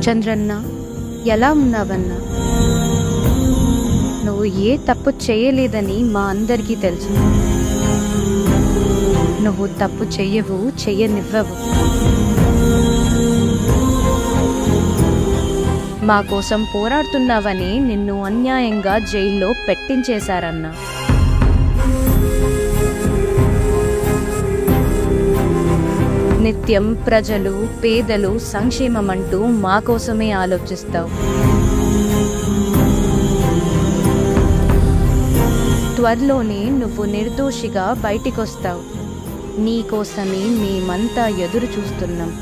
చంద్రన్న, ఎలా ఉన్నావన్నా? నువ్వు ఏ తప్పు చేయలేదని మా అందరికీ తెలుసు. నువ్వు తప్పు చెయ్యవు, చెయ్యనివ్వవు. మా కోసం పోరాడుతున్నావని నిన్ను అన్యాయంగా జైల్లో పెట్టించేశారన్నా. నిత్యం ప్రజలు, పేదలు సంక్షేమమంటూ మా కోసమే ఆలోచిస్తావు. త్వరలోనే నువ్వు నిర్దోషిగా బయటికొస్తావు. నీకోసమే మేమంతా ఎదురు చూస్తున్నాం.